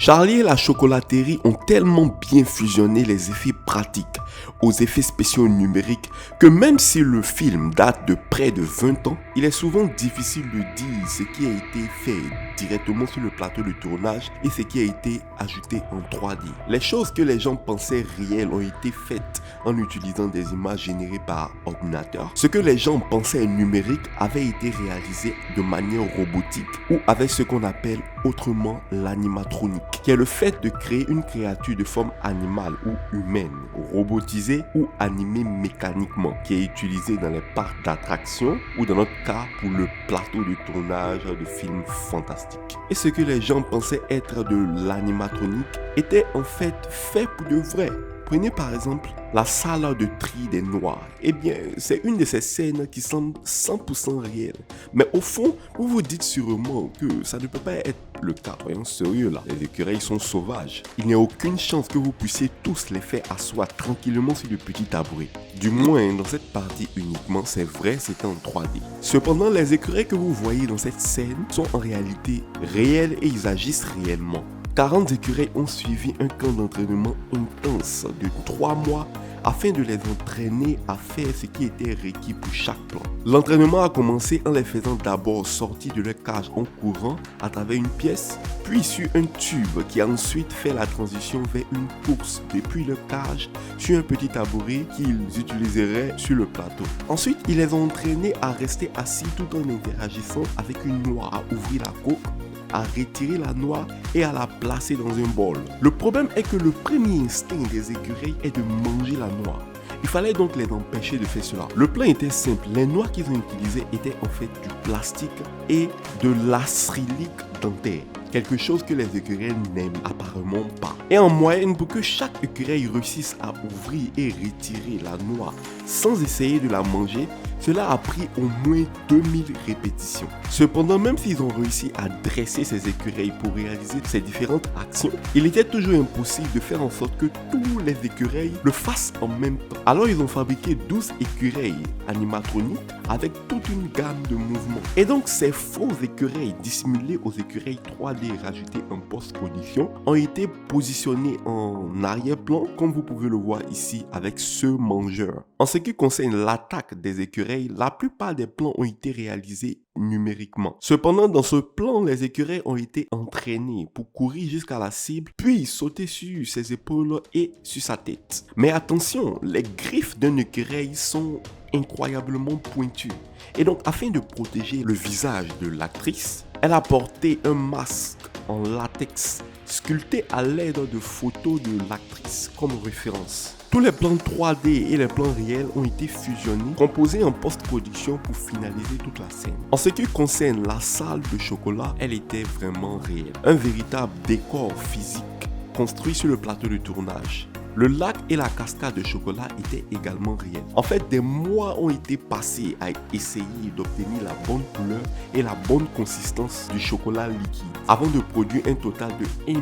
Charlie et la chocolaterie ont tellement bien fusionné les effets pratiques aux effets spéciaux numériques que même si le film date de près de 20 ans, il est souvent difficile de dire ce qui a été fait directement sur le plateau de tournage et ce qui a été ajouté en 3D. Les choses que les gens pensaient réelles ont été faites en utilisant des images générées par ordinateur. Ce que les gens pensaient numérique avait été réalisé de manière robotique ou avec ce qu'on appelle autrement l'animatronique, qui est le fait de créer une créature de forme animale ou humaine, robotisée ou animée mécaniquement, qui est utilisée dans les parcs d'attractions ou dans notre cas pour le plateau de tournage de films fantastiques. Et ce que les gens pensaient être de l'animatronique était en fait fait pour de vrai. Prenez par exemple la salle de tri des noirs. Eh bien, c'est une de ces scènes qui semble 100% réelle. Mais au fond, vous vous dites sûrement que ça ne peut pas être le cas. Voyons sérieux là, les écureuils sont sauvages. Il n'y a aucune chance que vous puissiez tous les faire asseoir tranquillement sur le petit tabouret. Du moins, dans cette partie uniquement, c'est vrai, c'était en 3D. Cependant, les écureuils que vous voyez dans cette scène sont en réalité réels et ils agissent réellement. 40 écureuils ont suivi un camp d'entraînement intense de 3 mois afin de les entraîner à faire ce qui était requis pour chaque plan. L'entraînement a commencé en les faisant d'abord sortir de leur cage en courant à travers une pièce, puis sur un tube qui a ensuite fait la transition vers une course depuis leur cage sur un petit tabouret qu'ils utiliseraient sur le plateau. Ensuite, ils les ont entraînés à rester assis tout en interagissant avec une noix, à ouvrir la coque, à retirer la noix et à la placer dans un bol. Le problème est que le premier instinct des écureuils est de manger la noix. Il fallait donc les empêcher de faire cela. Le plan était simple, les noix qu'ils ont utilisées étaient en fait du plastique et de l'acrylique dentaire. Quelque chose que les écureuils n'aiment apparemment pas. Et en moyenne, pour que chaque écureuil réussisse à ouvrir et retirer la noix sans essayer de la manger, cela a pris au moins 2000 répétitions. Cependant, même s'ils ont réussi à dresser ces écureuils pour réaliser ces différentes actions, il était toujours impossible de faire en sorte que tous les écureuils le fassent en même temps. Alors ils ont fabriqué 12 écureuils animatroniques avec toute une gamme de mouvements. Et donc ces faux écureuils dissimulés aux écureuils 3D rajoutés en post-production ont été positionnés en arrière-plan, comme vous pouvez le voir ici avec ce mangeur. En ce qui concerne l'attaque des écureuils, la plupart des plans ont été réalisés numériquement. Cependant, dans ce plan, les écureuils ont été entraînés pour courir jusqu'à la cible, puis sauter sur ses épaules et sur sa tête. Mais attention, les griffes d'un écureuil sont incroyablement pointues. Et donc, afin de protéger le visage de l'actrice, elle a porté un masque en latex sculpté à l'aide de photos de l'actrice comme référence. Tous les plans 3D et les plans réels ont été fusionnés, composés en post-production pour finaliser toute la scène. En ce qui concerne la salle de chocolat, elle était vraiment réelle. Un véritable décor physique construit sur le plateau de tournage. Le lac et la cascade de chocolat étaient également réels. En fait, des mois ont été passés à essayer d'obtenir la bonne couleur et la bonne consistance du chocolat liquide avant de produire un total de 1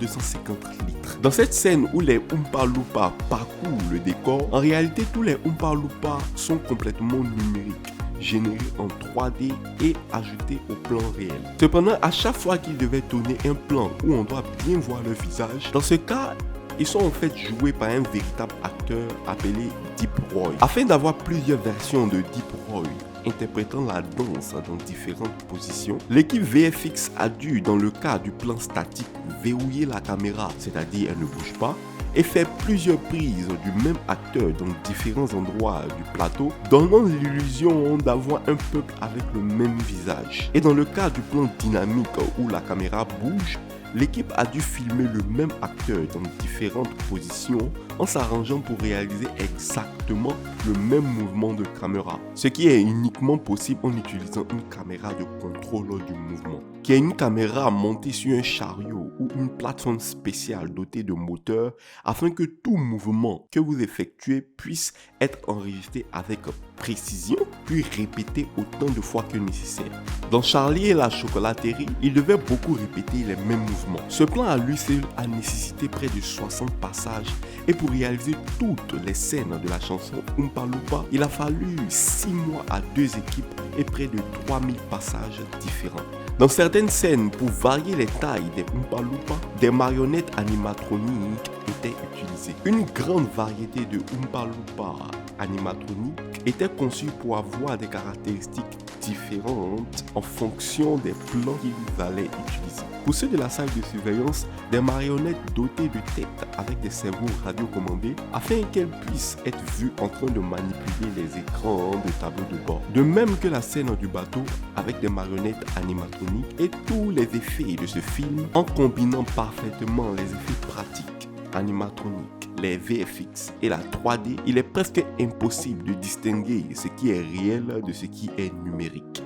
250 litres. Dans cette scène où les Oompa Loompa parcourent le décor, en réalité, tous les Oompa Loompa sont complètement numériques, générés en 3D et ajoutés au plan réel. Cependant, à chaque fois qu'ils devaient tourner un plan où on doit bien voir leur visage, dans ce cas, ils sont en fait joués par un véritable acteur appelé Deep Roy. Afin d'avoir plusieurs versions de Deep Roy interprétant la danse dans différentes positions, l'équipe VFX a dû, dans le cas du plan statique, verrouiller la caméra, c'est-à-dire elle ne bouge pas, et faire plusieurs prises du même acteur dans différents endroits du plateau, donnant l'illusion d'avoir un peuple avec le même visage. Et dans le cas du plan dynamique où la caméra bouge, l'équipe a dû filmer le même acteur dans différentes positions en s'arrangeant pour réaliser exactement le même mouvement de caméra. Ce qui est uniquement possible en utilisant une caméra de contrôle du mouvement, qui est une caméra montée sur un chariot ou une plateforme spéciale dotée de moteurs afin que tout mouvement que vous effectuez puisse être enregistré avec précision puis répété autant de fois que nécessaire. Dans Charlie et la chocolaterie, il devait beaucoup répéter les mêmes mouvements. Ce plan à lui seul a nécessité près de 60 passages et pour réaliser toutes les scènes de la chanson Oompa Loompa, il a fallu 6 mois à 2 équipes et près de 3000 passages différents. Dans certaines scènes, pour varier les tailles des Oompa Loompa, des marionnettes animatroniques étaient utilisées. Une grande variété de Oompa Loompa animatroniques était conçue pour avoir des caractéristiques différentes en fonction des plans qu'ils allaient utiliser. Pour ceux de la salle de surveillance, des marionnettes dotées de têtes avec des cerveaux radiocommandés afin qu'elles puissent être vues en train de manipuler les écrans de tableau de bord. De même que la scène du bateau avec des marionnettes animatroniques et tous les effets de ce film en combinant parfaitement les effets pratiques animatroniques, les VFX et la 3D, il est presque impossible de distinguer ce qui est réel de ce qui est numérique.